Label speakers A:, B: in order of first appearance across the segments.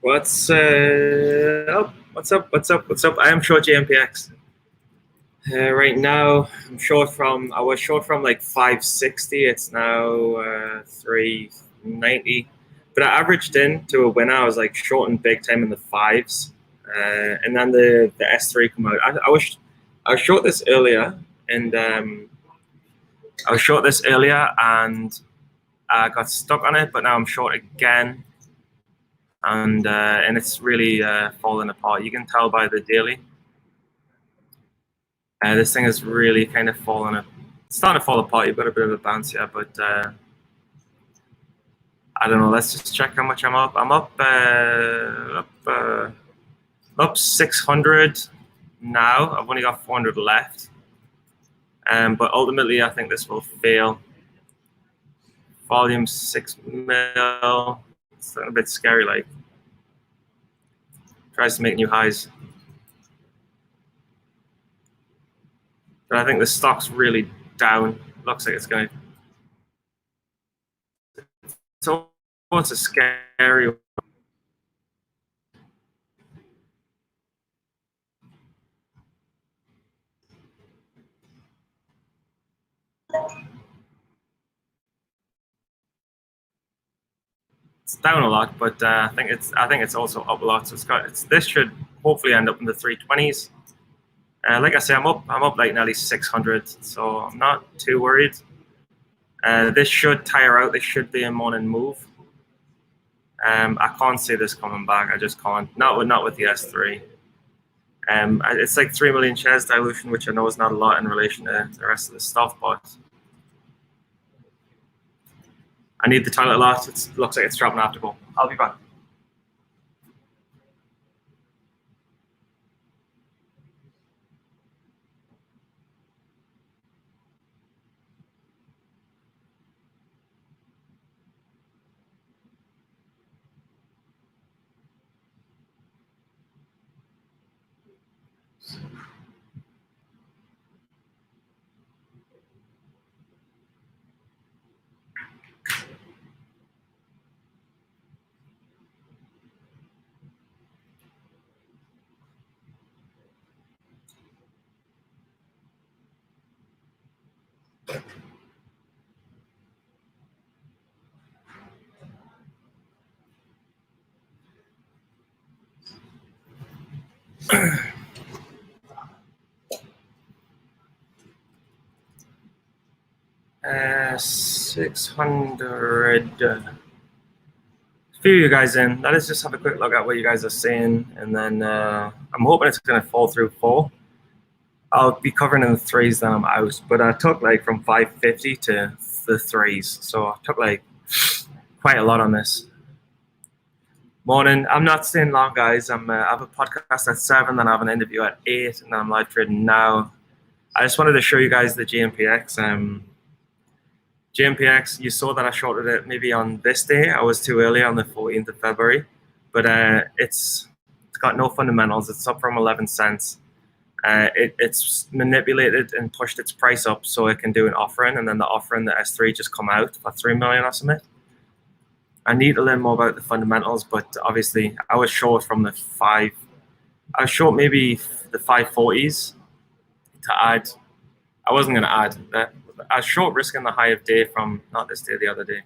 A: What's up? What's up? What's up? What's up? I am short GNPX. Right now, I was short from like 560. It's now 390. But I averaged in to a winner. I was like short and big time in the fives. And then the S3 come out. I was short this earlier, and I got stuck on it. But now I'm short again. And it's really falling apart. You can tell by the daily. This thing is really kind of falling. It's starting to fall apart. You've got a bit of a bounce here, but I don't know. Let's just check how much I'm up. I'm up 600 now. I've only got 400 left. But ultimately, I think this will fail. Volume 6 mil. It's a bit scary. Like tries to make new highs. But I think the stock's really down. Looks like it's going to. It's a scary. It's down a lot, but I think it's also up a lot. So this should hopefully end up in the 320s. Like I say, I'm up like nearly 600, so I'm not too worried. This should tire out. This should be a morning move. I can't see this coming back. I just can't. Not with the S3. It's like 3 million shares dilution, which I know is not a lot in relation to the rest of the stuff, but I need the toilet a lot. It looks like it's dropping after go. I'll be back. Uh, 600. A few of you guys in. Let us just have a quick look at what you guys are saying, and then I'm hoping it's going to fall through 4. I'll be covering in the 3s, then I'm out. But I took like from 550 to the 3s, so I took like quite a lot on this. Morning. I'm not staying long, guys. I have a podcast at 7, then I have an interview at 8, and then I'm live trading now. I just wanted to show you guys the GNPX. GNPX, you saw that I shorted it maybe on this day. I was too early on the 14th of February, but it's got no fundamentals. It's up from 11 cents. It's manipulated and pushed its price up so it can do an offering, and then the offering, the S3, just come out for 3 million or something. I need to learn more about the fundamentals, but obviously I was short from the 5. I was short maybe the 540s to add. I wasn't going to add that. I was short risking the high of day from not this day, the other day.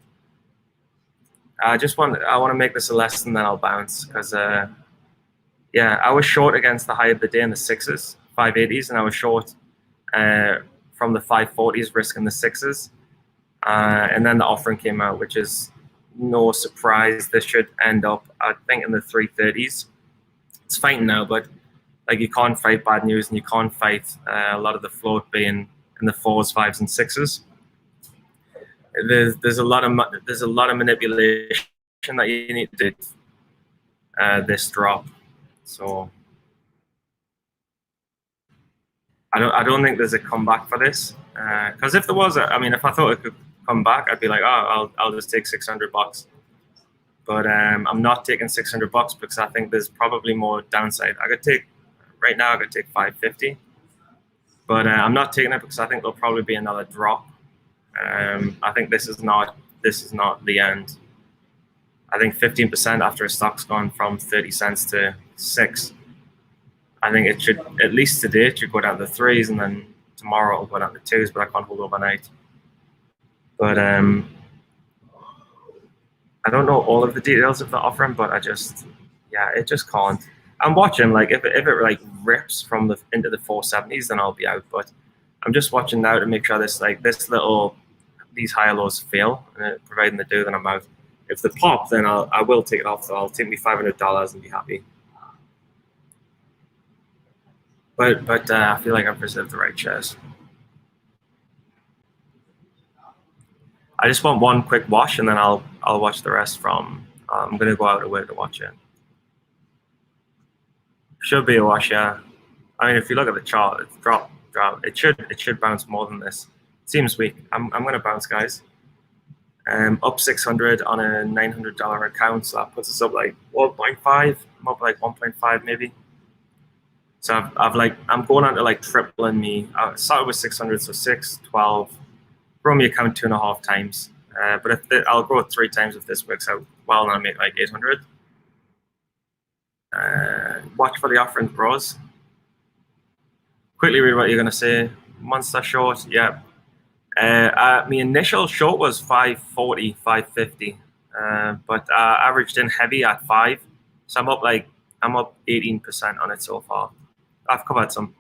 A: I want to make this a lesson, then I'll bounce because yeah, I was short against the high of the day in the 6s, 580s, and I was short from the 540s, risking the 6s, and then the offering came out, which is no surprise. This should end up, I think, in the 330s. It's fighting now, but like you can't fight bad news, and you can't fight a lot of the float being in the 4s, 5s, and 6s. There's a lot of manipulation that you need to do this drop. So I don't think there's a comeback for this. Because if there was, if I thought it could come back, I'd be like, oh, I'll just take $600. But I'm not taking $600 because I think there's probably more downside. Right now I could take 550. But I'm not taking it because I think there'll probably be another drop. I think this is not the end. I think 15% after a stock's gone from 30 cents to 6. I think it should, at least today, it should go down to 3s, and then tomorrow it'll go down to 2s, but I can't hold overnight. But I don't know all of the details of the offering, but it just can't. I'm watching, like, if it like rips from the into the 470s, then I'll be out. But I'm just watching now to make sure these higher lows fail, and providing they do, then I'm out. If they pop, then I will take it off. So I'll take me $500 and be happy. But I feel like I've reserved the right shares. I just want one quick wash, and then I'll watch the rest from. I'm gonna go out of way to watch it. Should be a wash, yeah. I mean, if you look at the chart, it's drop. It should bounce more than this. It seems weak. I'm gonna bounce, guys. Up 600 on a $900 account, so that puts us up like 1.5. I'm up like 1.5 maybe. So I'm going on to like tripling me. I started with 600, so 6, 12. Grow my account 2.5 times. But I'll grow it 3 times if this works out well, and I'll make like 800. Watch for the offerings, bros. Quickly read what you're gonna say. Monster short, yeah. My initial short was 540, 550, but averaged in heavy at 5. So I'm up 18% on it so far. I've covered some.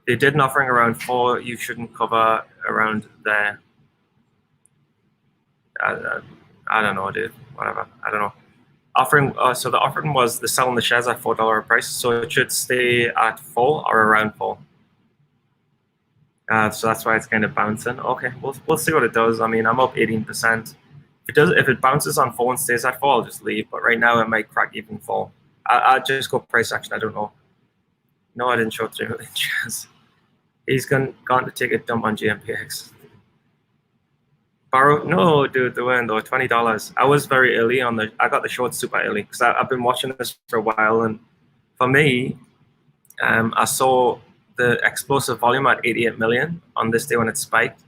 A: They did an offering around 4. You shouldn't cover around there. I don't know, dude. Whatever. I don't know. Offering. So the offering was the selling the shares at $4 price. So it should stay at 4 or around 4. So that's why it's kind of bouncing. Okay, we'll see what it does. I mean, I'm up 18%. If it bounces on 4 and stays at 4, I'll just leave. But right now, it might crack even 4. I'll just go price action. I don't know. No, I didn't show 3 million shares. He's gone to take a dump on GNPX. Borrow? No, dude, they weren't though. $20. I was very early on I got the short super early because I've been watching this for a while, and for me, I saw the explosive volume at 88 million on this day when it spiked,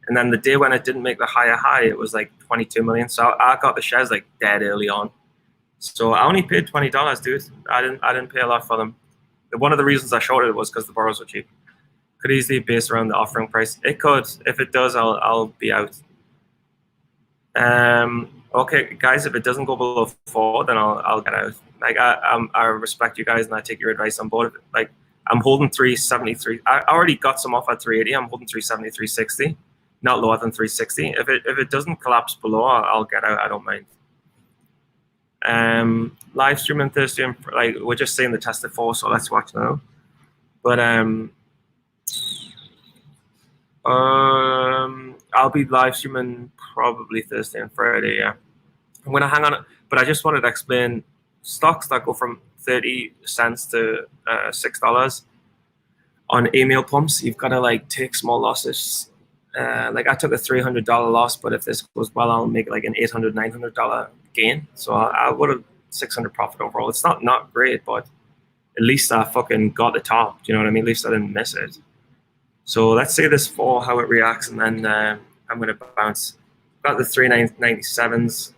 A: and then the day when it didn't make the higher high, it was like 22 million. So I got the shares like dead early on. So I only paid $20, dude. I didn't pay a lot for them. One of the reasons I shorted it was because the borrows were cheap. Could easily base around the offering price. It could. If it does, I'll be out. Okay, guys, if it doesn't go below 4, then I'll get out. Like I respect you guys, and I take your advice on board. Like I'm holding 373. I already got some off at 380. I'm holding 370, 360, not lower than 360. If it doesn't collapse below, I'll get out. I don't mind. Live streaming Thursday, like we're just seeing the test at 4, so let's watch now. But I'll be live streaming probably Thursday and Friday. Yeah, I'm gonna hang on it, but I just wanted to explain stocks that go from 30 cents to $6 on email pumps. You've got to like take small losses. Like I took a $300 loss, but if this goes well, I'll make like an $800, $900 gain. So I would have 600 profit overall. It's not great, but at least I fucking got the top. Do you know what I mean? At least I didn't miss it. So let's say this fall, how it reacts, and then I'm going to bounce. Got the 397s.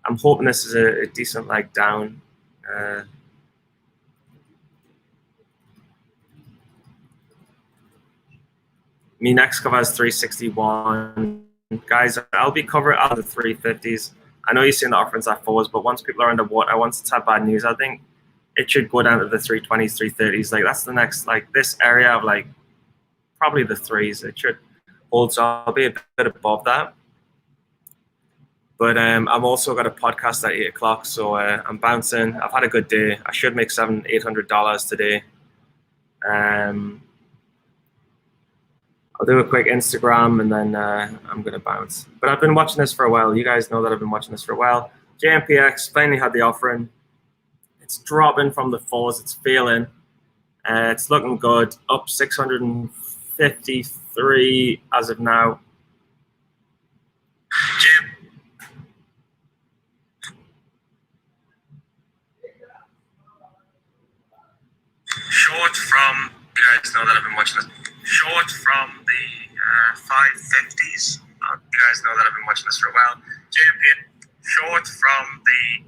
A: I'm hoping this is a decent leg down. Me next cover is 361. Guys, I'll be covering out the 350s. I know you're seeing the offerings at 4s, but once people are underwater, once it's had bad news, I think it should go down to the 320s, 330s. Like that's the next, like this area of like probably the 3s. It should hold, so I'll be a bit above that. But I'm also got a podcast at 8 o'clock, so I'm bouncing. I've had a good day. I should make $700-800 today. I'll do a quick Instagram, and then I'm going to bounce. But I've been watching this for a while. You guys know that I've been watching this for a while. GNPX finally had the offering. It's dropping from the 4s. It's failing. It's looking good. Up 653 as of now. Short from, you guys know that I've been watching this. Short from the 550s. You guys know that I've been watching this for a while. short from the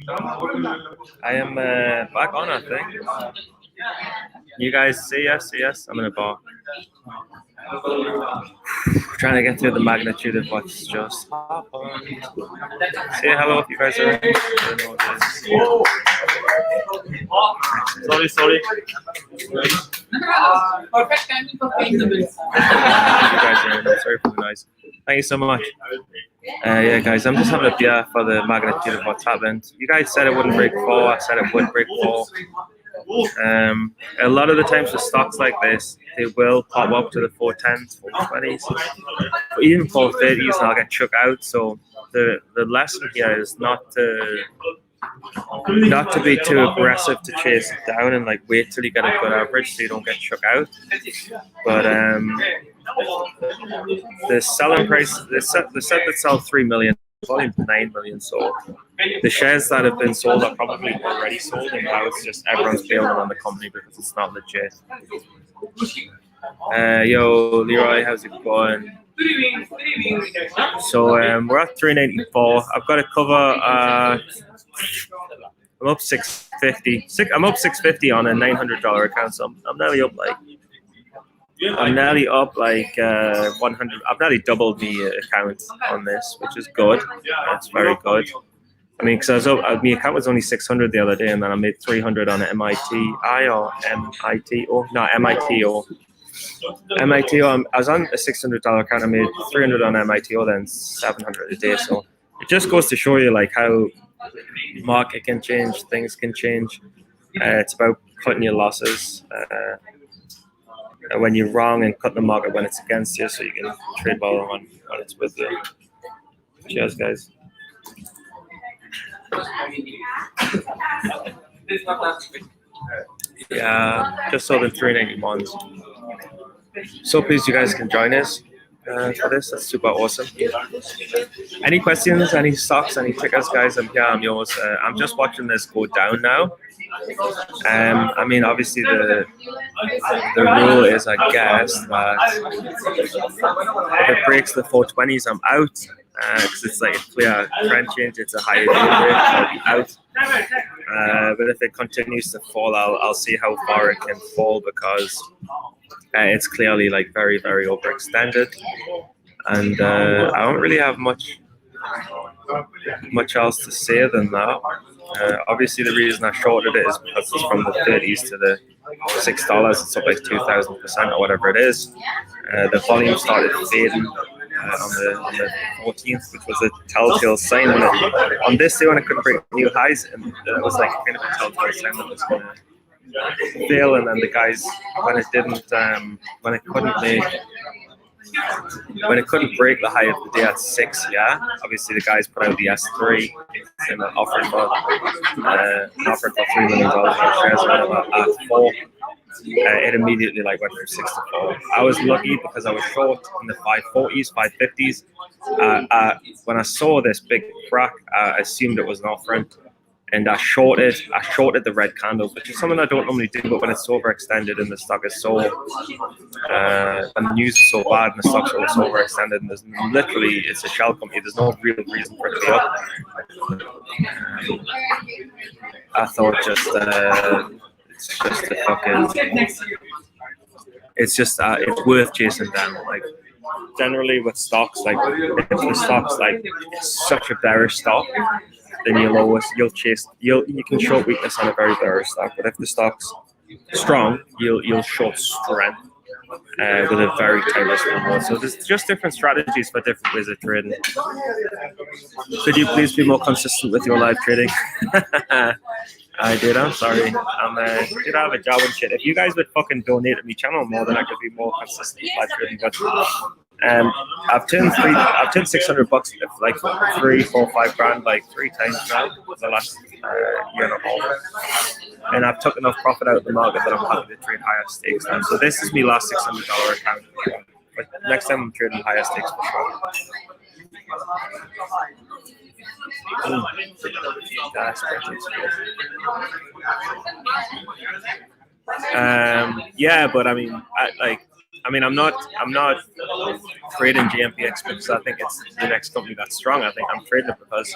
A: I am back on, I think. You guys see us? Yes, I'm in a bar. Trying to get through the magnitude of what's just happened. Say hello if you guys are in. I don't know what it is. Sorry. Perfect timing for paying the bills. You guys are in. I'm sorry for the noise. Thank you so much. Yeah, guys, I'm just having a beer for the magnitude of what's happened. You guys said it wouldn't break 4. I said it would break 4. A lot of the times with stocks like this, they will pop up to the 410s, 420s, but even 430s, and I'll get shook out. So the lesson here is not to be too aggressive to chase it down and like wait till you get a good average so you don't get shook out. But the selling price, the set that sells 3 million, volume 9 million sold. The shares that have been sold are probably already sold, and now it's just everyone's bailing on the company because it's not legit. Yo, Leroy, how's it going? So we're at 394. I've got to cover. I'm up 650. I'm up 650 on a $900 account, so I'm nearly up like. I'm nearly up like 100. I've nearly doubled the account on this, which is good. That's very good. I mean, because my account was only 600 the other day, and then I made 300 on MITO. I was on a $600 account. I made 300 on MITO, then 700 a day. So it just goes to show you like how market can change, things can change. It's about cutting your losses when you're wrong, and cut the market when it's against you, so you can trade well when it's with you. Cheers, guys. Yeah, just sold in 391. So pleased you guys can join us for this. That's super awesome. Any questions, any stocks, any tickers, guys? I'm here, I'm yours. I'm just watching this go down now. I mean, obviously the rule is, I guess, that if it breaks the 420s, I'm out, because it's like a clear trend change. It's a higher break, I'll be out. But if it continues to fall, I'll see how far it can fall, because it's clearly like very, very overextended, and I don't really have much else to say than that. Obviously, the reason I shorted it is because it's from the 30s to the $6. It's up like 2,000% or whatever it is. The volume started fading on the 14th, which was a telltale sign. On this day when it couldn't break new highs, and it was like kind of a telltale sign that it was going to fail. And then the guys, when it couldn't break the high of the day at 6, obviously the guys put out the S3 and offered for $3 million shares at 4. It immediately like went from 6 to 4. I was lucky because I was short in the 540s, 550s. When I saw this big crack, I assumed it was an offering, and I shorted the red candle, which is something I don't normally do. But when it's so overextended and the stock is so, and the news is so bad and the stock's so overextended, and there's literally, it's a shell company. There's no real reason for it to be up. I thought it's worth chasing down. Like generally with stocks, like if the stock's like such a bearish stock, then you can short weakness on a very bearish stock. But if the stock's strong, you'll short strength with a very tight risk reward. So there's just different strategies for different ways of trading. Could you please be more consistent with your live trading? I did. I'm sorry. Did have a job and shit. If you guys would fucking donate to my channel more, then I could be more consistent with live trading. But I've turned $600 like 3, 4, 5 grand like 3 times now the last year and a half, and I've took enough profit out of the market that I'm happy to trade higher stakes now. So this is my last $600 account. But next time I'm trading higher stakes for sure. Yeah, but I mean,
B: I mean, I'm not trading GNPX because I think it's the next company that's strong. I think I'm trading it because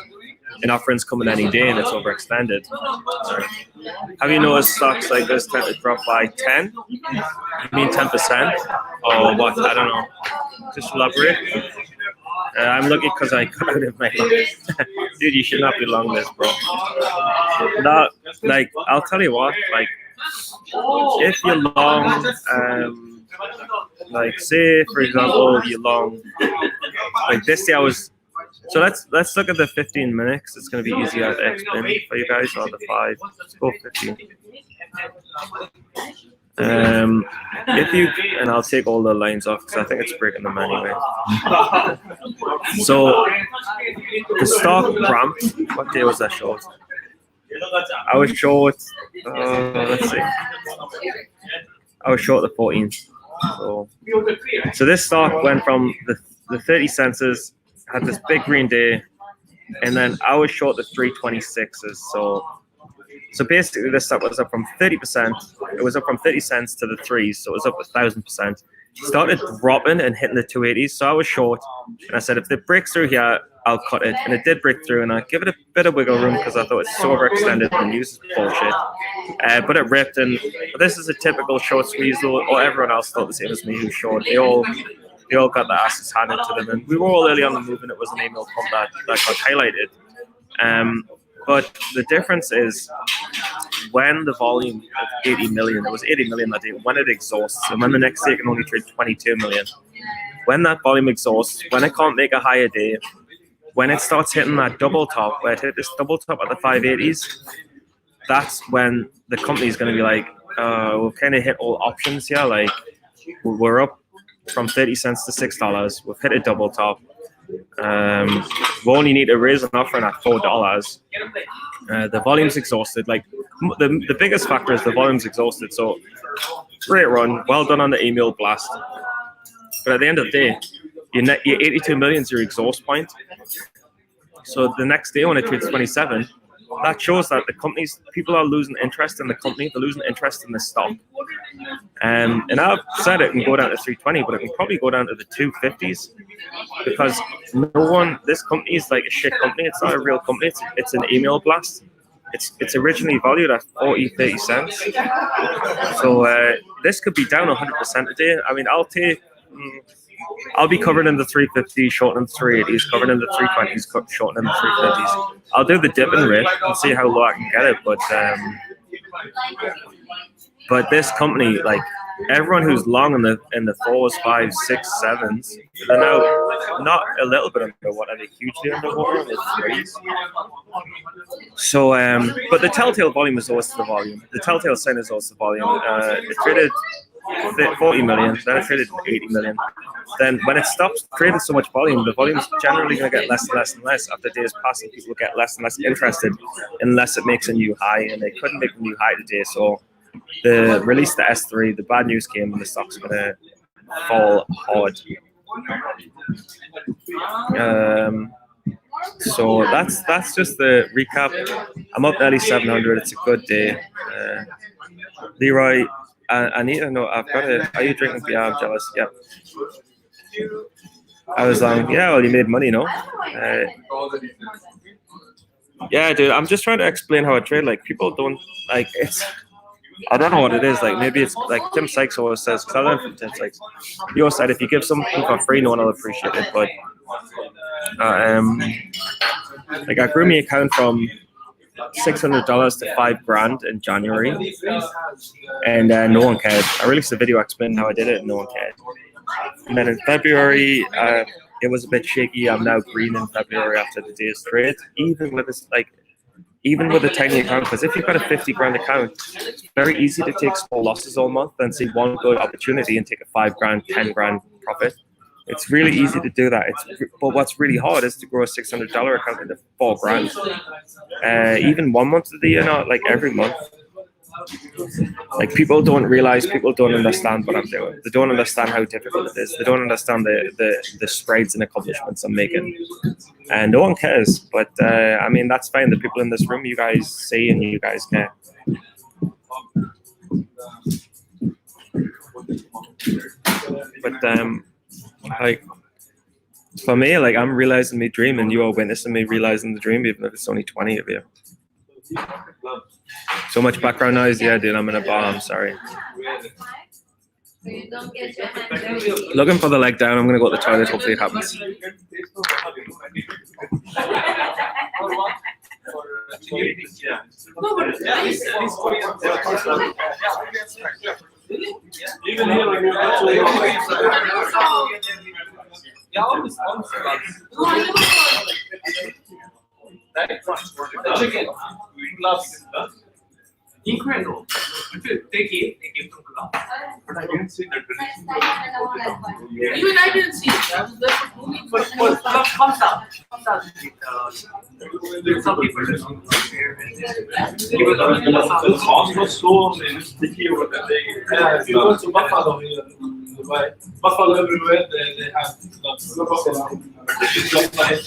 B: an offering's coming any day and it's overextended. Have you noticed stocks like this tend to drop by 10? You mean 10%? Or what? I don't know. Just elaborate. I'm lucky because I cut out of my long. Dude, you should not be long this, bro. Not like I'll tell you what. Like if you're long, like say for example you're long. Like this day I was. So let's look at the 15 minutes. It's going to be easier to explain for you guys. Or the 5. Let's go 15. If you and I'll take all the lines off because I think it's breaking them anyway. So the stock ramped. What day was that short? I was short. Let's see. I was short the 14th. So this stock went from the 30 cents, had this big green day, and then I was short the 326s. So basically, this stock was up from 30%. It was up from 30 cents to the 3s, so it was up 1,000%. Started dropping and hitting the 280s, so I was short. And I said, if it breaks through here, I'll cut it. And it did break through, and I give it a bit of wiggle room because I thought it's so overextended. The news is bullshit. But it ripped, and this is a typical short squeeze, or everyone else thought the same as me who's short. They all got their asses handed to them, and we were all early on the move, and it was an email pump that got highlighted. But the difference is when the volume of 80 million, it was 80 million that day, when it exhausts, and when the next day it can only trade 22 million, when that volume exhausts, when it can't make a higher day, when it starts hitting that double top, where it hit this double top at the 580s, that's when the company's going to be like, we've kind of hit all options here. Like, we're up from 30 cents to $6. We've hit a double top. We only need to raise an offering at $4. The volume's exhausted. Like the biggest factor is the volume's exhausted. So great run, well done on the email blast. But at the end of the day, your 82 million is your exhaust point. So the next day when it trades 27, that shows that people are losing interest in the company. They're losing interest in the stock. And I've said it can go down to 320, but it can probably go down to the 250s because this company is like a shit company. It's not a real company. It's an email blast. It's originally valued at 30 cents. So this could be down 100% a day. I mean, I'll be covered in the 350s, short in the 380s, covered in the 320s, short in the 350s. I'll do the dip and rip and see how low I can get it. But this company, like everyone who's long in the 4s, 5s, 6s, 7s, they're now not a little bit underwater, they're hugely underwater in the 3s. So, but the telltale volume is also the volume. The telltale sign is also the volume. It traded 40 million, then it traded 80 million. Then when it stops trading so much volume, the volume is generally going to get less and less and less. After days passing, people get less and less interested unless it makes a new high, and they couldn't make a new high today. So the release the S3, the bad news came, and the stock's going to fall hard. So that's just the recap. I'm up nearly 700. It's a good day. Leroy, I need to know. I've got it. Are you drinking beer? I'm jealous. Yep. I was like, yeah, well, you made money, no? Yeah, dude. I'm just trying to explain how I trade. Like, people don't like it's. I don't know what it is. Like, maybe it's like Tim Sykes always says. Because I learned from Tim Sykes. He always said if you give something for free, no one will appreciate it. But like, I grew my account from $600 to $5,000 in January, and no one cared. I released a video explaining how I did it, and no one cared. And then in February, it was a bit shaky. I'm now green in February after the day's trade, even with a tiny account. Because if you've got a $50,000 account, it's very easy to take small losses all month and see one good opportunity and take a $5,000, $10,000 profit. It's really easy to do that. But what's really hard is to grow a $600 account into $4,000. Even 1 month of the year, not like every month. Like, people don't understand what I'm doing. They don't understand how difficult it is. They don't understand the strides and accomplishments I'm making. And no one cares. But I mean, that's fine. The people in this room, you guys see and you guys care. like for me, like I'm realizing my dream, and you are witnessing me realizing the dream, even if it's only 20 of you. So much background noise. Yeah, dude, I'm in a bar. I'm sorry. Looking for the leg down. I'm gonna go to the toilet. Hopefully it happens.
C: Incredible. Take it from club. But I didn't see the even I didn't see it. I was there for 2 weeks. But club comes out. With some people. The cost was so sticky over the day. If you go to Buffalo, Buffalo everywhere, they have clubs. It's just nice.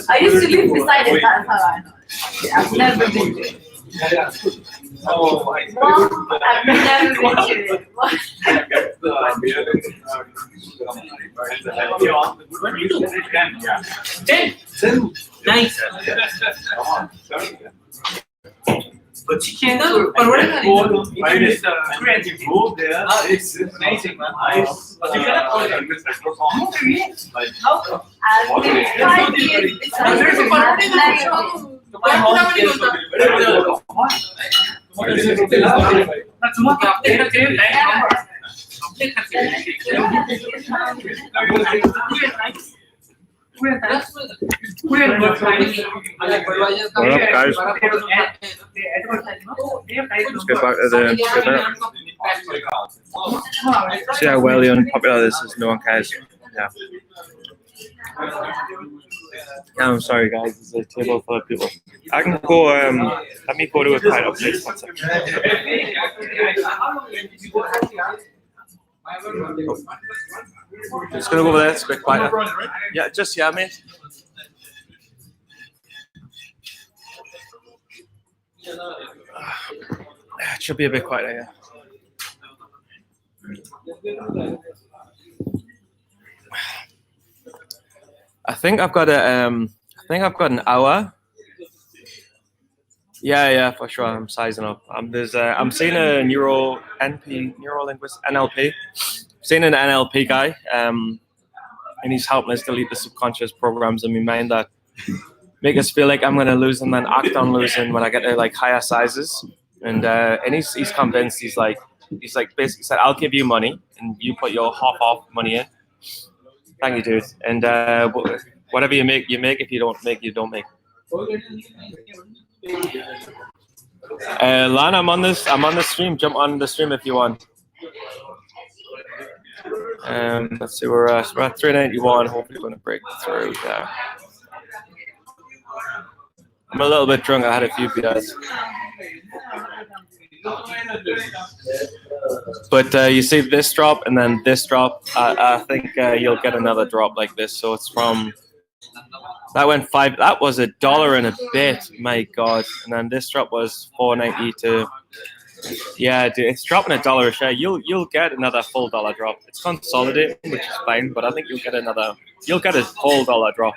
D: I used to live beside it. That's how I know. I've never been to it.
C: Oh,
D: I've never been to it.
C: Nice. But you can't do it. Creative move there. It's amazing, man. Nice. But you cannot call it this like how?
B: What up, guys? Let's get back to the see how well unpopular this is. No one cares. Yeah. Yeah, I'm sorry, guys. There's a table full of people. I can go. Let me go to a quiet update. 1 second. Just gonna go over there. It's a bit quieter. Yeah, just yeah, mate. It should be a bit quieter, yeah. I think I've got a. I think I've got an hour. Yeah, for sure. I'm sizing up. I'm seeing a neuro linguist NLP. Seeing an NLP guy, and he's helping us delete the subconscious programs in my mind that make us feel like I'm gonna lose and then act on losing when I get to like higher sizes. And he's convinced. He's like basically said, I'll give you money and you put your half off money in. Thank you, dude. And whatever you make, you make. If you don't make, you don't make. Lan, I'm on the stream. Jump on the stream if you want. Let's see, we're at 391. Hopefully, going to break through there. I'm a little bit drunk. I had a few beers. But you see this drop and then this drop. I think you'll get another drop like this. So it's from that went $5. That was $1 and a bit. My God! And then this drop was $4.90 to. Yeah, dude, it's dropping $1 a share. You'll get another full dollar drop. It's consolidating, which is fine, but I think you'll get a full dollar drop.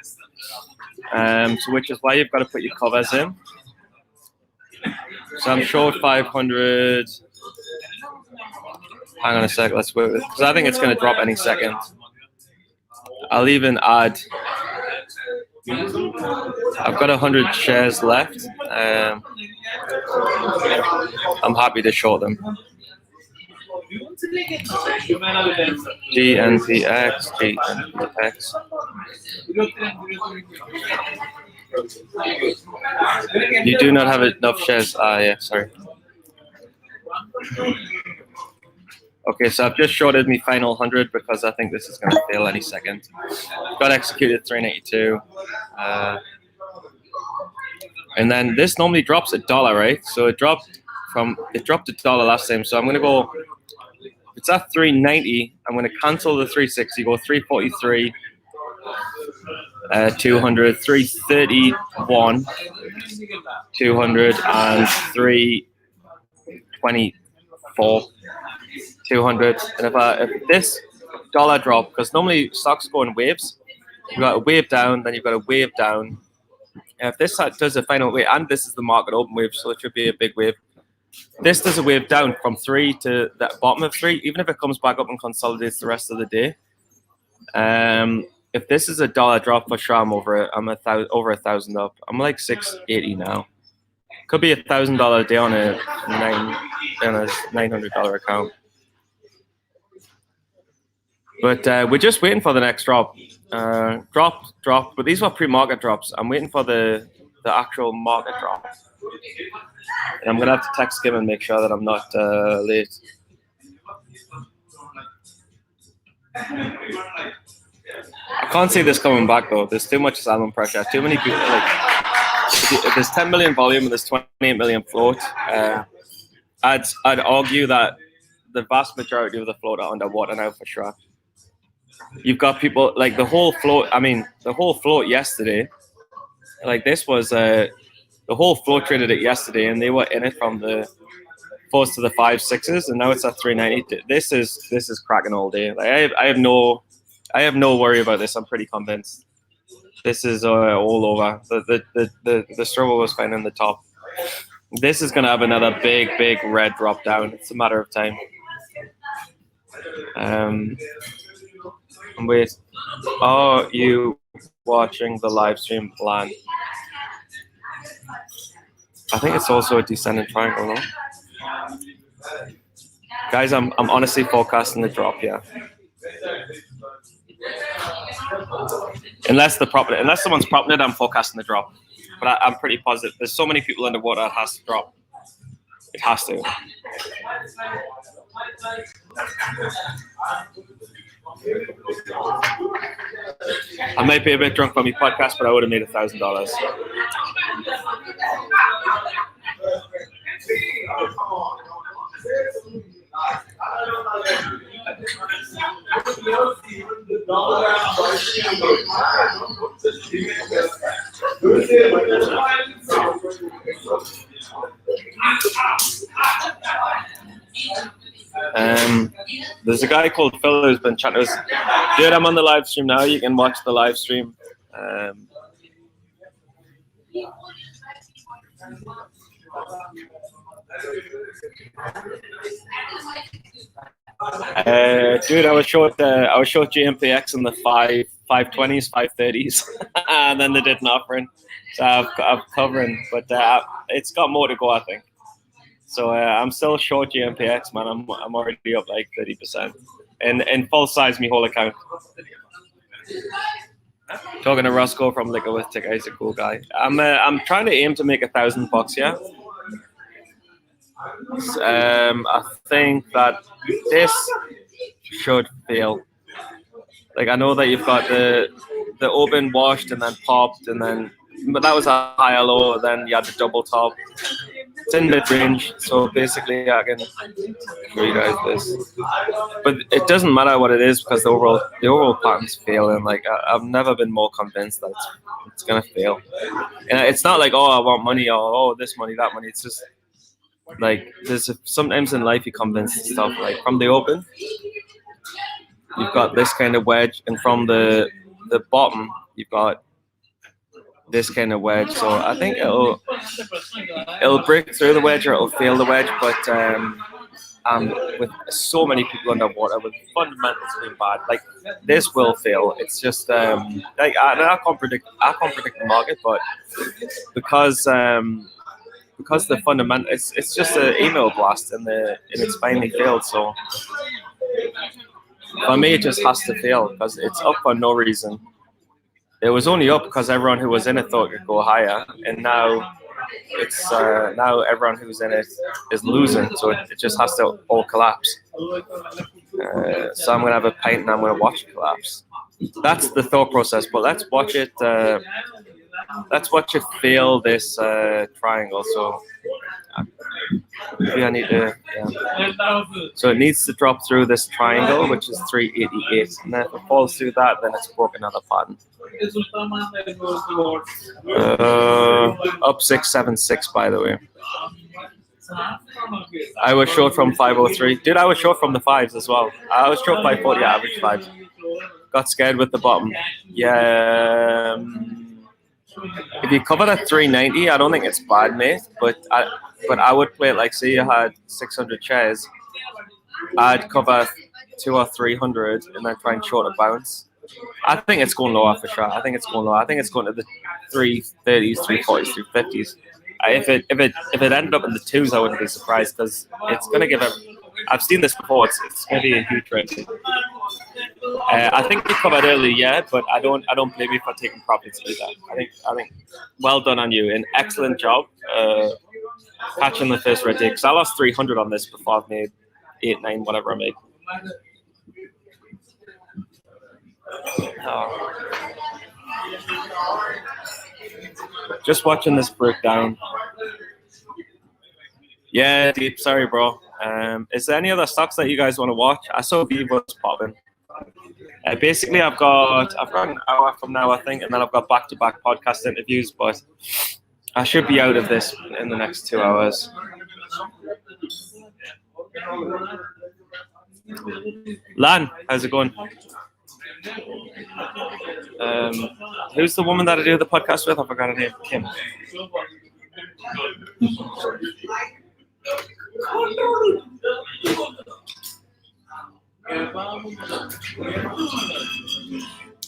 B: So which is why you've got to put your covers in. So I'm short 500. Hang on a sec, let's wait because I think it's going to drop any second. I'll even add. I've got 100 shares left. I'm happy to short them. GNPX. You do not have enough shares. Yeah, sorry. Okay, so I've just shorted me final 100 because I think this is going to fail any second. Got executed 382. And then this normally drops $1, right? So it dropped $1 last time. So I'm going to go, it's at 390. I'm going to cancel the 360, go 343, 200, 331. 200 and 324, 200. And if this dollar drop, because normally stocks go in waves, you've got a wave down, then you've got a wave down. And if this does a final wave, and this is the market open wave, so it should be a big wave. This does a wave down from 3 to that bottom of 3, even if it comes back up and consolidates the rest of the day. If this is a dollar drop for sure, I'm over it. I'm over 1,000 up. I'm like 680 now. Could be $1,000 a day on a $900 account. But we're just waiting for the next drop. Drop. But these were pre-market drops. I'm waiting for the actual market drop. And I'm gonna have to text him and make sure that I'm not late. I can't see this coming back though. There's too much salmon pressure. Too many people. Like, if there's 10 million volume and there's 28 million float, I'd argue that the vast majority of the float are underwater now for sure. You've got people like the whole float. I mean, the whole float yesterday. Like this was the whole float traded it yesterday, and they were in it from the 4s to the 5s, 6s, and now it's at 390. This is cracking all day. Like I have no worry about this. I'm pretty convinced. This is all over. The struggle was finding the top. This is gonna have another big red drop down. It's a matter of time. Wait, are you watching the live stream plan? I think it's also a descending triangle, no? Guys, I'm honestly forecasting the drop here. Unless someone's propping it, I'm forecasting the drop. But I'm pretty positive. There's so many people underwater, it has to drop. It has to. I might be a bit drunk on my podcast, but I would have made $1,000. There's a guy called Phil who's been chatting to us. Dude, I'm on the live stream now. You can watch the live stream. Dude, I was short GNPX in the 520s, 530s, and then they did an offering. So I'm covering, but it's got more to go, I think. So I'm still short GNPX, man. I'm already up like 30%, and full size me whole account. Talking to Roscoe from Liquor with Ticker, he's a cool guy. I'm trying to aim to make $1,000 here. I think that this should fail. Like I know that you've got the open washed and then popped and then, but that was a higher low. Then you had the double top. It's in mid range, so basically I can show you guys this. But it doesn't matter what it is because the overall pattern's failing. Like I've never been more convinced that it's gonna fail. And it's not like, oh, I want money or oh this money that money. It's just like there's sometimes in life you convince stuff like from the open. You've got this kind of wedge, and from the bottom you've got this kind of wedge. So I think it'll break through the wedge or it'll fail the wedge. But with so many people underwater, with fundamentals being bad, like this will fail. It's just like I can't predict the market, but because the fundamental, it's just an email blast and it's finally failed. So for me, it just has to fail because it's up for no reason. It was only up because everyone who was in it thought it could go higher, and now it's now everyone who's in it is losing, so it just has to all collapse. So I'm gonna have a pint and I'm gonna watch it collapse. That's the thought process. But let's watch it. Let's watch it fail this triangle. So Maybe I need to. Yeah. So it needs to drop through this triangle, which is 388, and then if it falls through that, then it's broke another pattern. Up 676, by the way. I was short from 503. Dude, I was short from the fives as well. I was short by 40 average fives. Got scared with the bottom. Yeah. If you cover at 390, I don't think it's bad, mate. But I would play it like, say you had 600 shares. I'd cover 200 or 300 and then try and short a bounce. I think it's going lower for sure. I think it's going lower. I think it's going to the 330s, 340s, 350s. If it ended up in the twos, I wouldn't be surprised because it's going to give a. I've seen this before. It's going to be a huge trade. I think you covered early, yeah, but I don't blame you for taking profits either. I think well done on you. An excellent job catching the first red day. Because I lost 300 on this before I've made 8, 9, whatever I made. Oh. Just watching this breakdown. Yeah, Deep. Sorry, bro. Is there any other stocks that you guys want to watch? I saw Vivo's popping. Basically, I've got an hour from now, I think, and then I've got back-to-back podcast interviews. But I should be out of this in the next 2 hours. Lan, how's it going? Who's the woman that I do the podcast with? I forgot her name. Kim.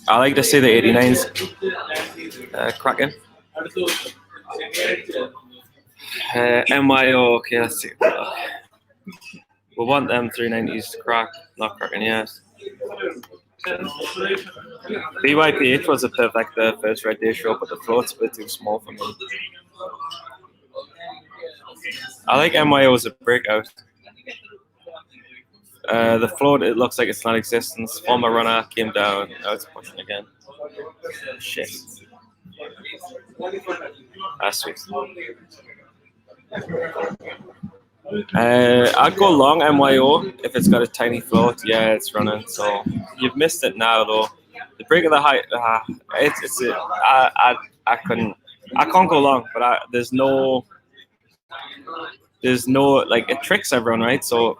B: I like to see the 89s cracking. MYO, okay, let's see. We want them 390s to crack, not cracking, yes. BYPH was a perfect first red day show, but the float's a bit too small for me. I like MYO as a breakout. The float, it looks like it's non-existent. Former runner came down. Now it's pushing again. Shit. That's sweet. I'd go long MYO if it's got a tiny float. Yeah, it's running. So you've missed it now, though. The break of the high, I can't go long, but there's no like it tricks everyone, right? So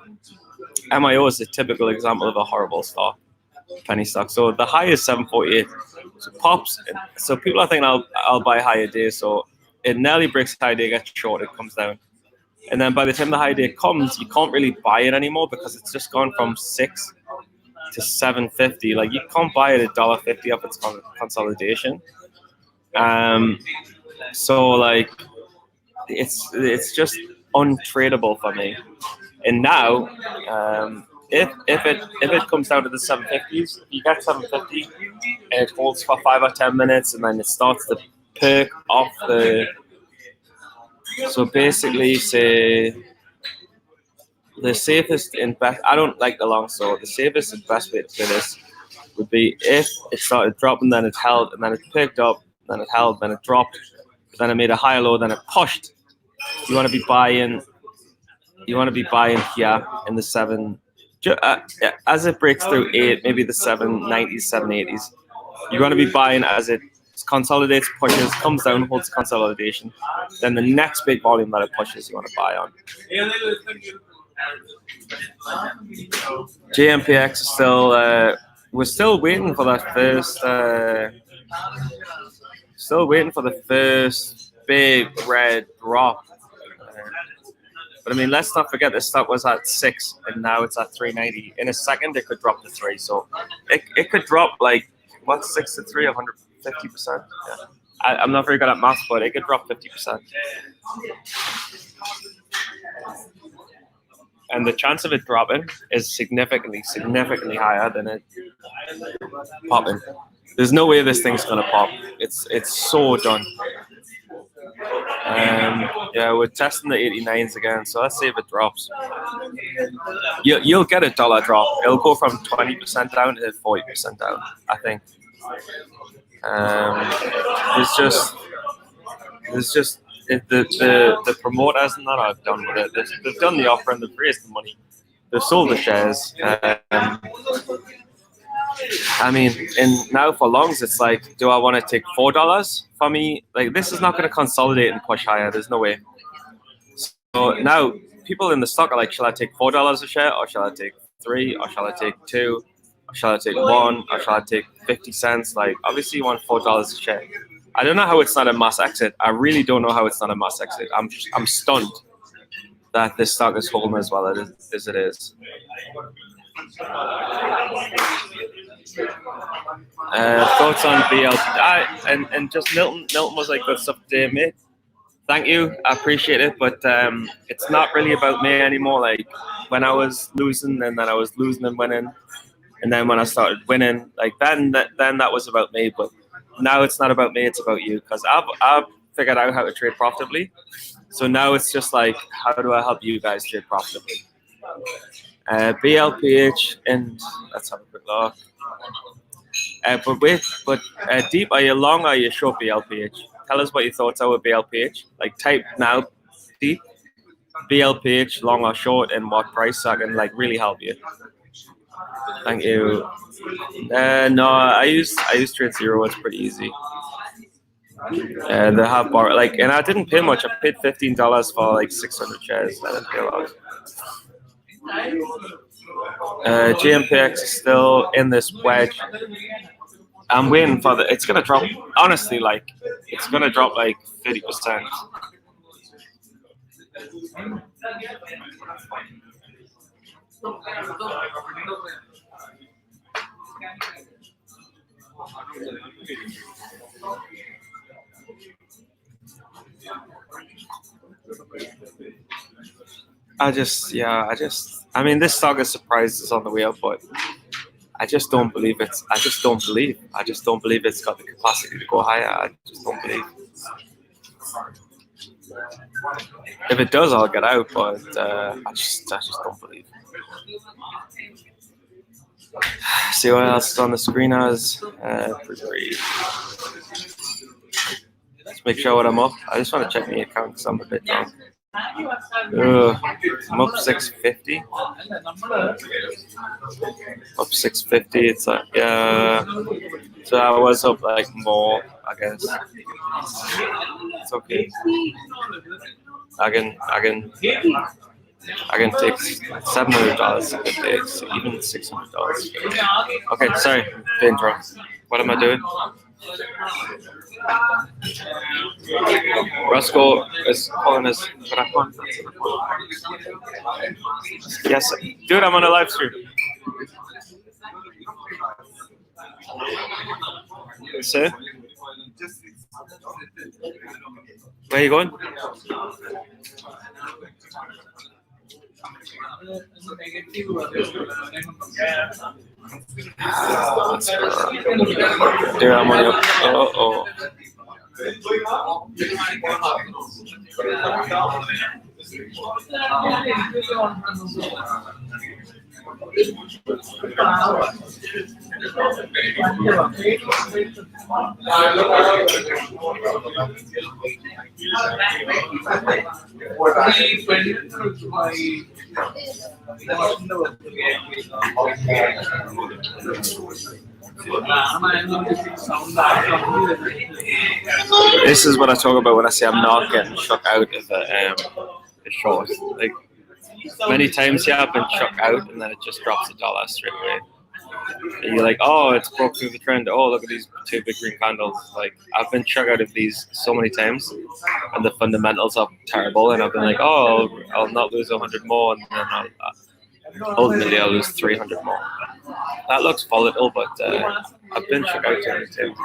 B: MIO is a typical example of a horrible stock, penny stock. So the high is 748. So pops. So people are thinking I'll buy higher day. So it nearly breaks high day, gets short, it comes down. And then by the time the high day comes, you can't really buy it anymore because it's just gone from 6 to 750. Like you can't buy it at $1.50 off its consolidation. So like it's just untradeable for me. And now, if it comes down to the 750s, if you get 750, and it holds for 5 or 10 minutes, and then it starts to perk off the. So basically, say the safest and best. I don't like the long, so the safest and best way to do this would be if it started dropping, then it held, and then it picked up, then it held, then it dropped, then it made a higher low, then it pushed. You want to be buying. You want to be buying here in the 7. As it breaks through 8, maybe the 790s, 780s. You want to be buying as it consolidates, pushes, comes down, holds consolidation. Then the next big volume that it pushes, you want to buy on. GNPX is still. We're still waiting for that first. Still waiting for the first big red drop. But I mean, let's not forget this stock was at 6 and now it's at 390. In a second, it could drop to 3. So it could drop like, what's 6 to 3? 150%? Yeah. I'm not very good at maths, but it could drop 50%. And the chance of it dropping is significantly higher than it popping. There's no way this thing's gonna pop. It's so done. Yeah, we're testing the 89s again, so let's see if it drops. You'll get a dollar drop. It'll go from 20% down to 40% down, I think. the promoters and that I've done with it, they've done the offer and they've raised the money. They've sold the shares. I mean, and now for longs, it's like, do I want to take $4? For me, like, this is not going to consolidate and push higher. There's no way. So now people in the stock are like, shall I take $4 a share, or shall I take 3, or shall I take 2, or shall I take 1, or shall I take 50 cents? Like, obviously you want $4 a share. I don't know how it's not a mass exit. I really don't know how it's not a mass exit. I'm stunned that this stock is holding as well as it is. Thoughts on BL? And just Milton was like, good stuff today, mate. Thank you, I appreciate it, but it's not really about me anymore. Like, when I was losing, and then I was losing and winning, and then when I started winning, like then that was about me. But now it's not about me; it's about you, because I've figured out how to trade profitably. So now it's just like, how do I help you guys trade profitably? BLPH, and let's have a quick look. But Deep, are you long or are you short BLPH? Tell us what your thoughts are with BLPH. Like, type now, Deep, BLPH, long or short, and what price, so I can like really help you. Thank you. No, I use Trade Zero. It's pretty easy. They have like, and I didn't pay much. I paid $15 for like 600 shares. I didn't pay a lot. GNPX is still in this wedge. I'm waiting for it's gonna drop. Honestly, like, it's gonna drop like 30%. I mean, this stock is surprises on the way up, but I just don't believe it's. I just don't believe it's got the capacity to go higher. I just don't believe. If it does, I'll get out, but I just don't believe. See what else is on the screen as let's make sure what I'm up. I just want to check my account because I'm a bit down. I'm up 650. Up 650. It's like, yeah. So I was up like more, I guess. It's okay. I can take $700 a day, so even $600. Okay, sorry, the intro. What am I doing? Roscoe is calling us. Yes, dude, I'm on a live stream. So, where are you going? Dude, I'm on your. Oh. This is what I talk about when I say I'm not getting shook out of a short. Like, many times, yeah, I've been shook out, and then it just drops $1 straight away. And you're like, oh, it's broke through the trend. Oh, look at these two big green candles. Like, I've been shook out of these so many times, and the fundamentals are terrible. And I've been like, oh, I'll not lose 100 more, and then ultimately I'll lose 300 more. That looks volatile, but I've been shook out too many times.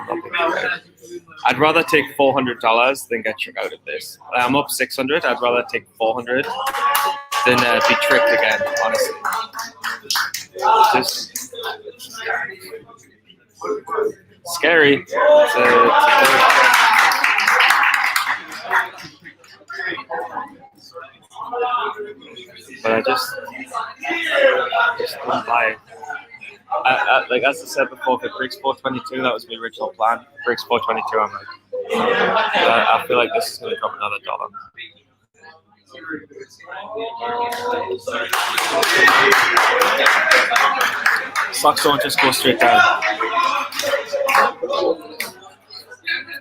B: I'd rather take $400 than get shook out of this. I'm up 600. I'd rather take 400 than be tricked again. Honestly, just scary. But I just don't buy it. Like, as I said before, for Briggs 422, that was my original plan. Briggs 422, I'm like, I feel like this is going to drop another dollar. Stocks don't just go straight down.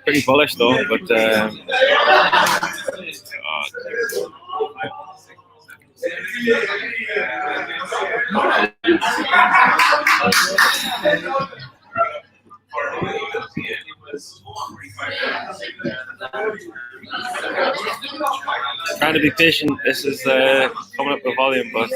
B: Pretty bullish though, but trying to be patient. This is coming up with volume, but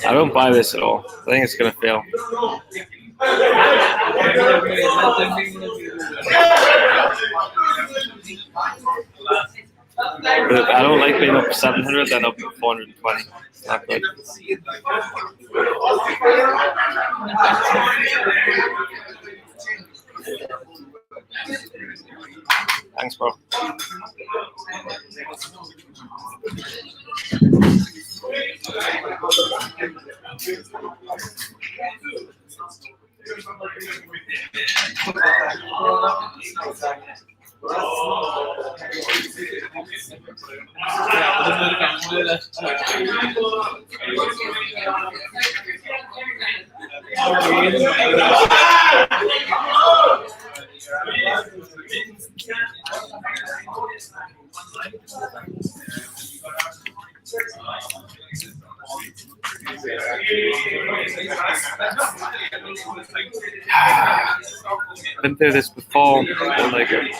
B: I don't buy this at all. I think it's going to fail. But I don't like being up 700, then up 420. It's not good. Thanks, bro. Been through this before. I like it.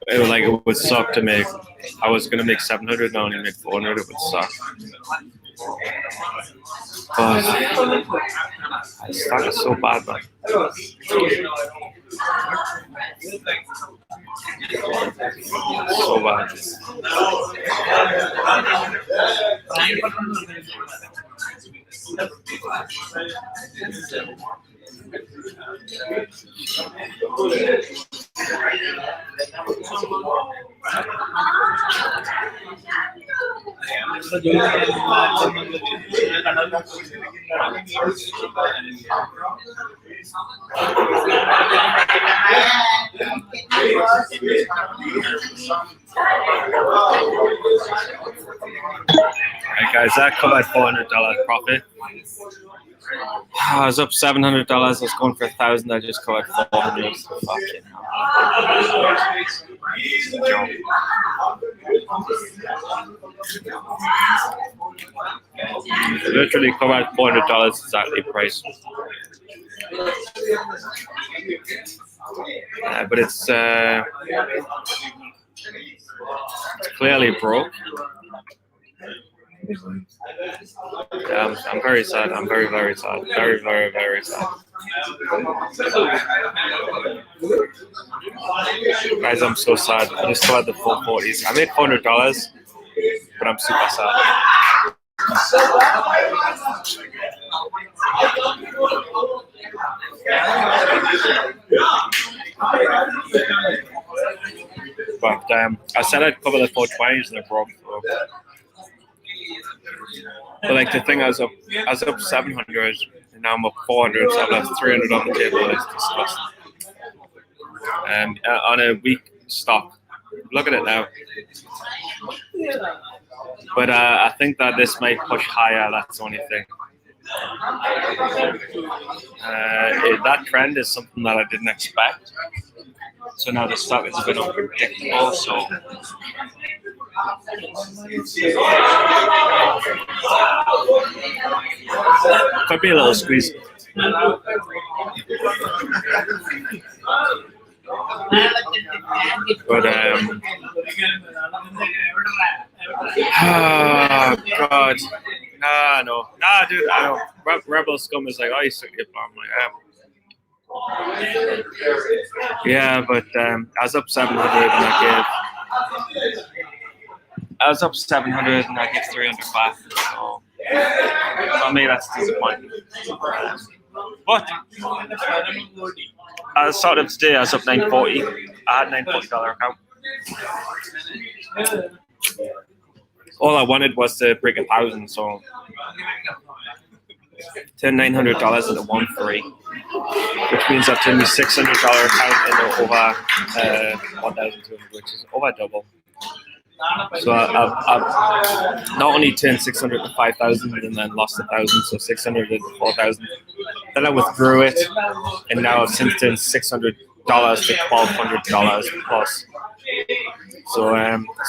B: It would suck to make. I was gonna make 700, now I only make 400. It would suck. But this stock is so bad, man. So bad. Alright guys, that covered $400 profit. I was up $700. I was going for 1,000. I just covered 400. Fucking hell. Literally covered $400 exactly price. But it's clearly broke. Yeah, I'm very sad. I'm very, very sad. Very, very, very sad. Guys, I'm so sad. I just covered the full 40s. I made $400, but I'm super sad. But I said I'd cover the 420s and it broke. So. But like the thing, I was up 700 and now I'm up 400, so I've left 300 on the table. It's disgusting. On a weak stock, look at it now. But I think that this might push higher. That's the only thing. That trend is something that I didn't expect. So now the stock is a bit unpredictable. So. Could be a little squeeze. But oh God, Nah, no. Nah, dude, I don't. Rebel Scum is like, oh, you suck your farm. I'm like, yeah, but I was up 700 and I was up 700 and I gave 300 back. So for me, that's disappointing. But at the start of today, I was up 940. I had $940 account. All I wanted was to break 1,000, so turn $900 into 1.3, which means I've turned my $600 account into over 1,200, which is over double. So I've not only turned 600 to 5,000 and then lost 1,000, so 600 to 4,000. Then I withdrew it, and now I've since turned $600 to $1,200 plus.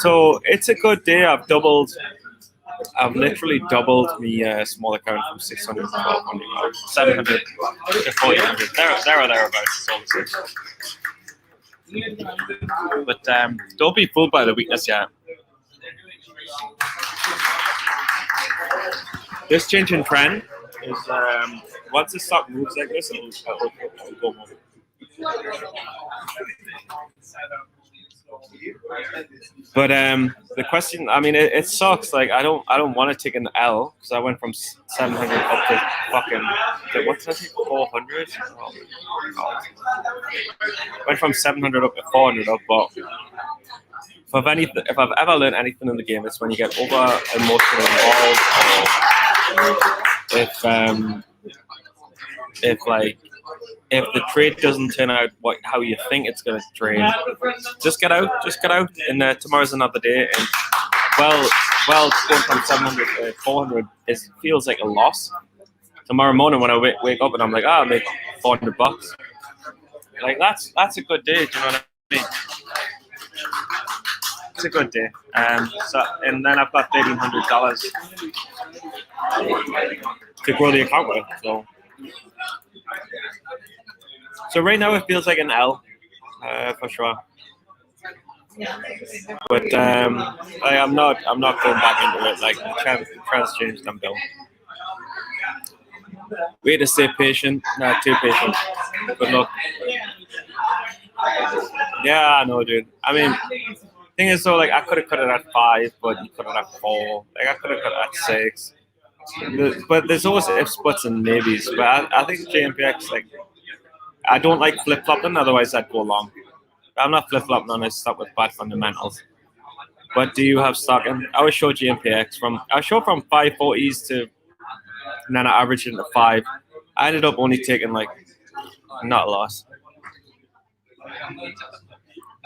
B: So it's a good day. I've literally doubled my small account from 600 to 1,200, 700 to 4,000. There or thereabouts. But don't be fooled by the weakness yet. This change in trend is once the stock moves like this, it'll go more. But the question, I mean, it sucks. Like I don't want to take an L because I went from 700 up to fucking what did I say, 400? Oh, God. Went from 700 up to 400 up, but if I've ever learned anything in the game, it's when you get over emotionally involved, or if the trade doesn't turn out how you think it's going to trade, just get out, and tomorrow's another day. And going from 700 to 400 feels like a loss. Tomorrow morning when I wake up and I'm like, I'll make $400, like that's a good day. Do you know what I mean? It's a good day. And then I've got $1,300 to grow the account with. So right now it feels like an L, for sure. But I'm not going back into it. Like the trend's changed, I'm done. Way to stay patient, not too patient. Good luck. Yeah, I know, dude. I mean, thing is though, like I could have cut it at 5, but you cut it at 4. Like I could have cut it at 6. But there's always ifs, buts, and maybes. But I think GNPX, like, I don't like flip flopping. Otherwise, I'd go long. I'm not flip flopping on this stuff with bad fundamentals. But do you have stock? And I would show GNPX from 540s to, and then I averaged it into 5. I ended up only taking like not a loss.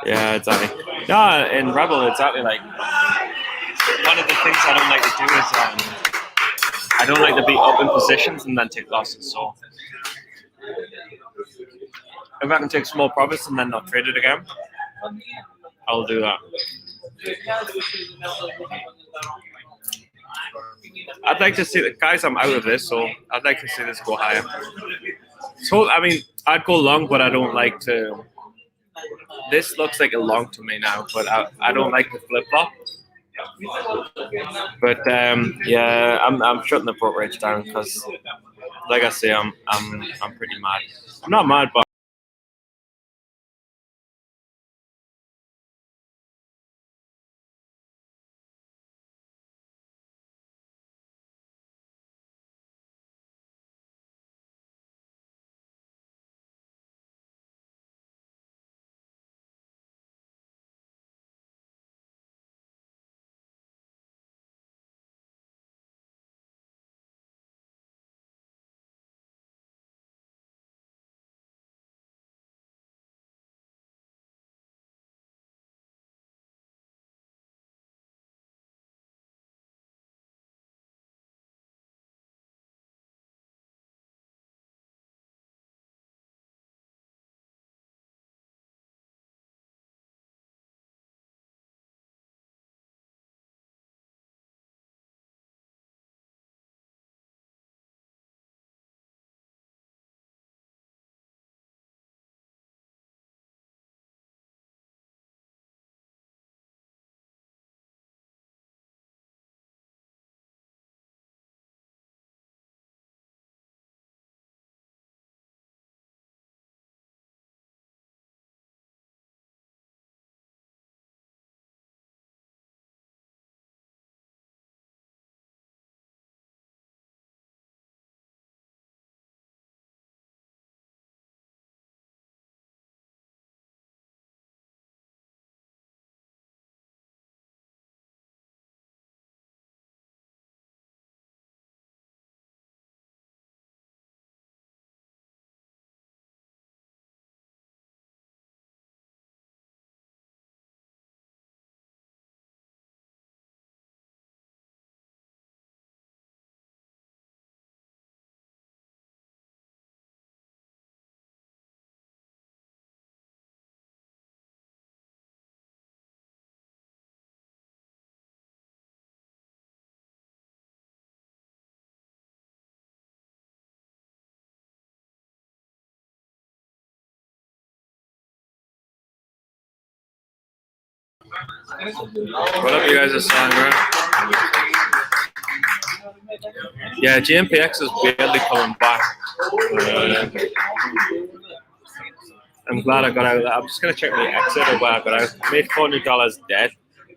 B: Yeah, exactly. No, in Rebel, exactly. Like one of the things I don't like to do is I don't like to be up in positions and then take losses. So if I can take small profits and then not trade it again, I'll do that. I'd like to see the guys. I'm out of this, so I'd like to see this go higher. So I mean, I'd go long, but I don't like to. This looks like a long to me now, but I don't like the flip flop. But yeah, I'm shutting the brokerage down because, like I say, I'm pretty mad. I'm not mad, but. What up, you guys are saying, right? Yeah, GNPX is barely coming back. I'm glad I got out of that. I'm just gonna check my exit or where I got out. I made $400 dead.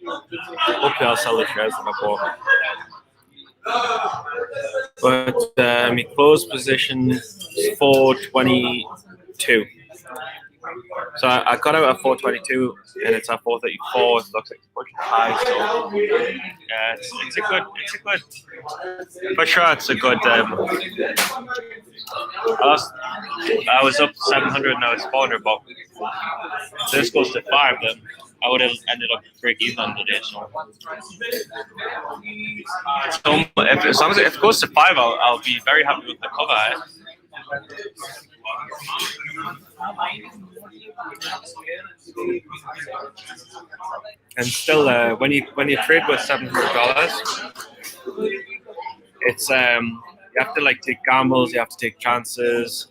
B: Hopefully I'll sell the shares that I bought. But my close position is 422. So I got out at 422 and it's at 434. It looks like it's pushing high. So yeah, it's a good. For sure, it's a good. I was up 700 and now it's 400. But if this goes to 5, then I would have ended up break even on the day. So as long as if it goes to 5, I'll be very happy with the cover. And still, when you trade with $700, it's you have to like take gambles, you have to take chances.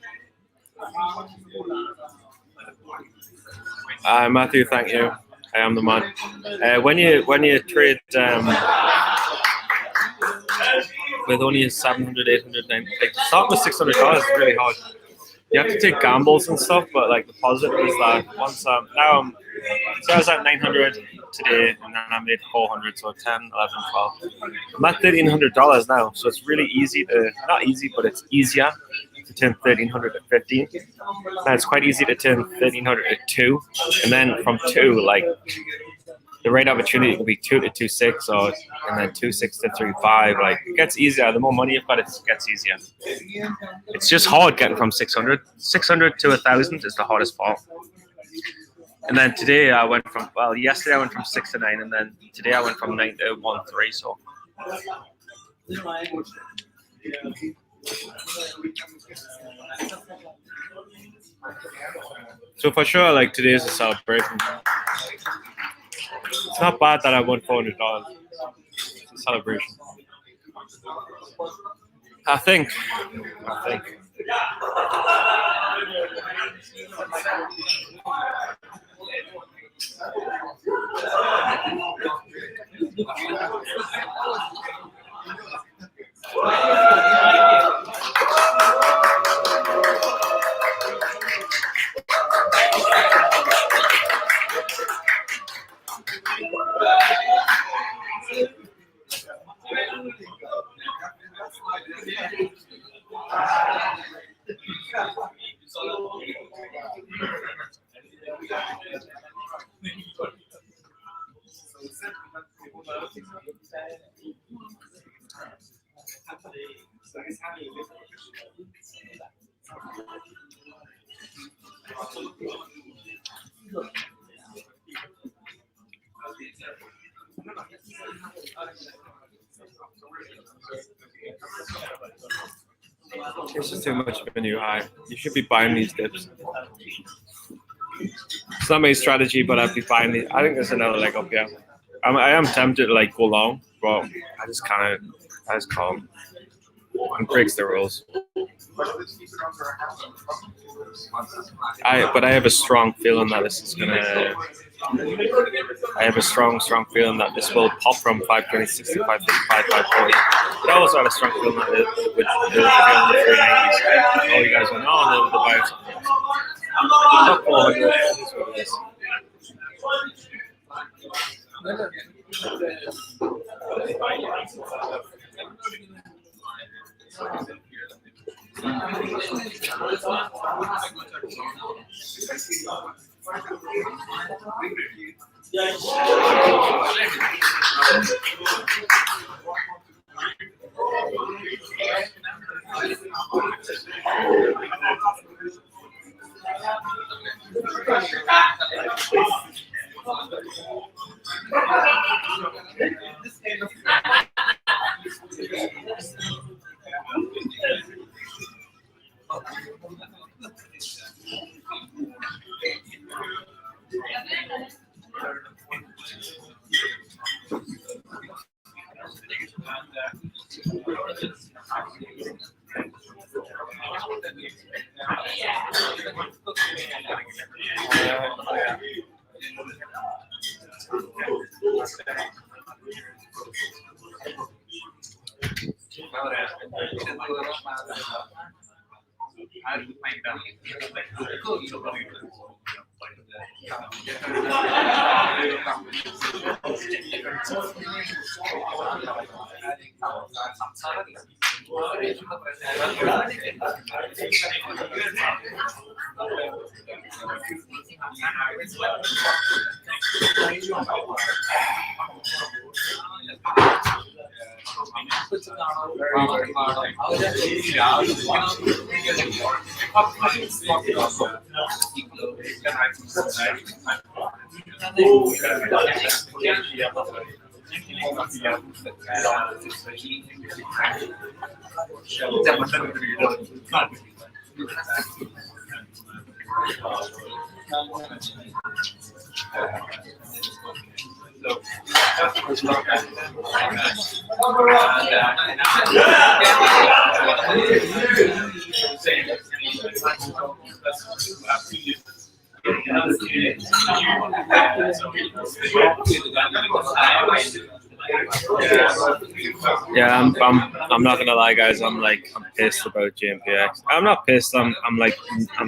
B: Matthew, thank you. I am the man. When you trade with only 700, 800, like start with $600 is really hard. You have to take gambles and stuff, but like the positive is that once so I was at 900 today, and then I made 400, so 10, 11, 12. I'm at $1,300 now, so it's really easy to, not easy, but it's easier to turn 1,300 to 15. Now it's quite easy to turn 1,300 to 2, and then from 2, like the rate opportunity will be 2 to 2.6, or and then 2.6 to 3.5. Like it gets easier. The more money you've got, it gets easier. It's just hard getting from 600 to 1,000 is the hardest part. And then today I went from yesterday I went from 6 to 9, and then today I went from 9 to 1.3. So for sure, like today is a celebration. It's not bad that I won $400. It's a celebration. I think. This is too much of a new high. You should be buying these dips. It's not my strategy, but I'd be buying these. I think there's another leg up here. I am tempted to like go long, but I just can't. And breaks the rules. But I have a strong feeling that this is gonna. I have a strong feeling that this will pop from 526 to 555, 540. But I also have a strong feeling that it would the 390s. All you guys will know the buyers. Top 400 is what it is. Yeah, I'm not gonna lie, guys. I'm pissed about GNPX. I'm not pissed. I'm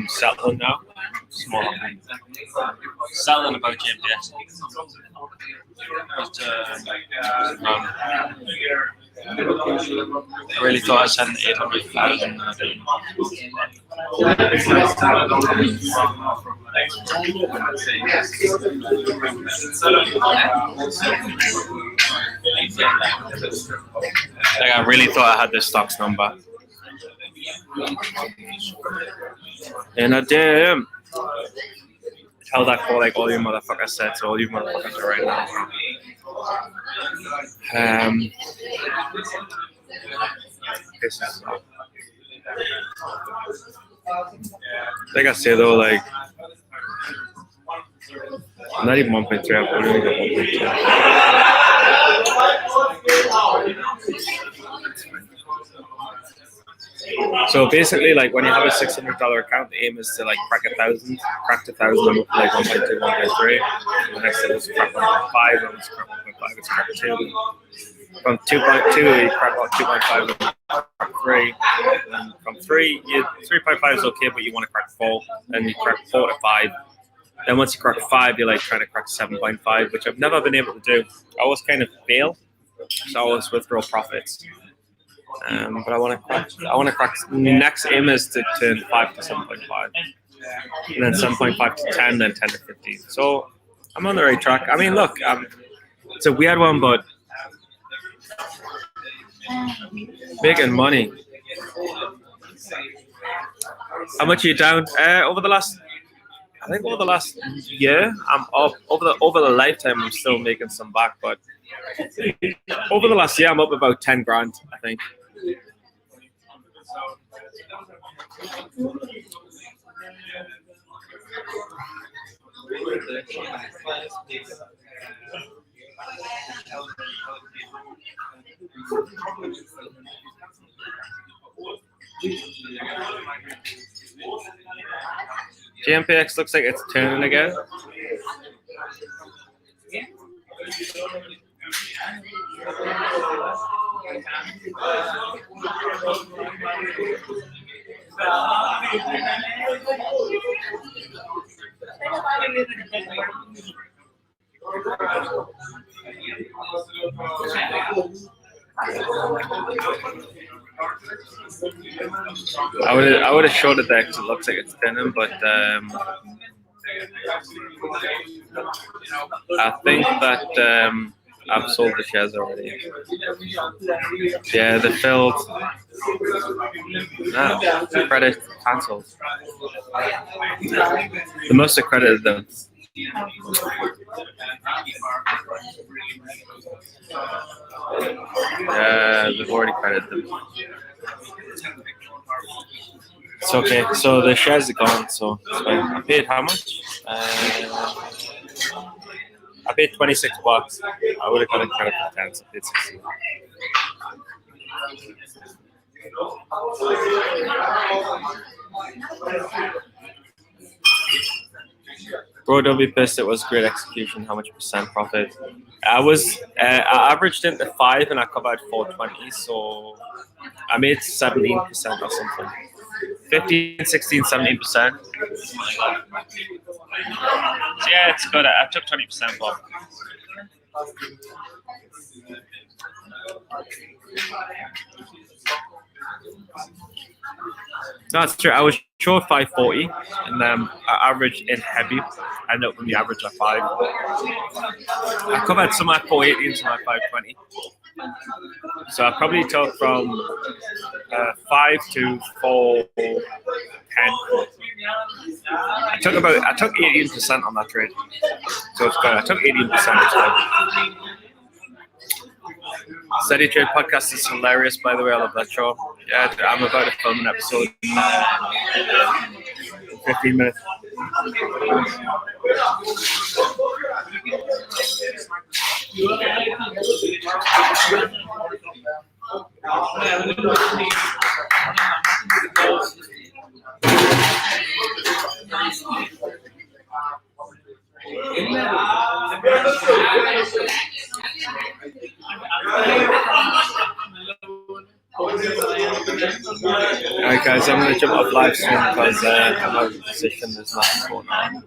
B: settling now. Small. Settling about GNPX. But, I really thought I was having 800,000. Like, I really thought I had the stocks number. And I did. Tell that for like all you motherfuckers said, so all you motherfuckers are right now. Like I said though, like I'm not even 1.3, I'm only got 1.2. So basically, like when you have a $600 account, the aim is to like crack 1,000, crack 1,000, like 1.2, 1.3. The next thing is crack 1.5, and it's crack 1.5, it's crack 2. From 2.2, you crack about 2.5, crack 3. And from 3, 3.5 is okay, but you want to crack 4. Then you crack 4 to 5. Then once you crack 5, you're like trying to crack 7.5, which I've never been able to do. I always kind of fail, so I always withdraw profits. But I want to crack. The next aim is to turn 5 to 7.5, and then 7.5 to 10, then 10 to 15. So I'm on the right track. I mean, look, it's a weird one, but making money. How much are you down? Over the last year, I'm up. Over the lifetime, I'm still making some back, but over the last year, I'm up about 10 grand, I think. GNPX looks like it's turning again. I would have showed it there because it looks like it's turning, but I think that I've sold the shares already. Yeah, they filled. No, credit cancelled. They must have credited them. Yeah, they've already credited them. It's okay. So the shares are gone. So it's fine. I paid how much? I paid $26. I would have got a credit for 10, so I paid 16. Bro, don't be pissed. It was great execution. How much percent profit? I averaged into 5 and I covered 420, so I made 17% or something. 15, 16, 17%. So yeah, it's good. I took 20% off. No, it's true. I was short 540, and then I averaged in heavy. I ended up with the average of 5. I covered some at 480 and some at 520. So I probably took from 5 to 410. I took 18% on that trade. So it's good. I took 18%. Steady Trade Podcast is hilarious, by the way. I love that show. Yeah, I'm about to film an episode in 15 minutes. Alright guys, I'm going to jump off live stream because I'm out of position, there's nothing going on.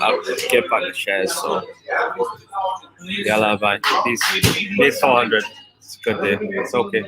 B: I'll get back the shares, so yeah, bye. Peace. Made 400. It's a good day. It's okay.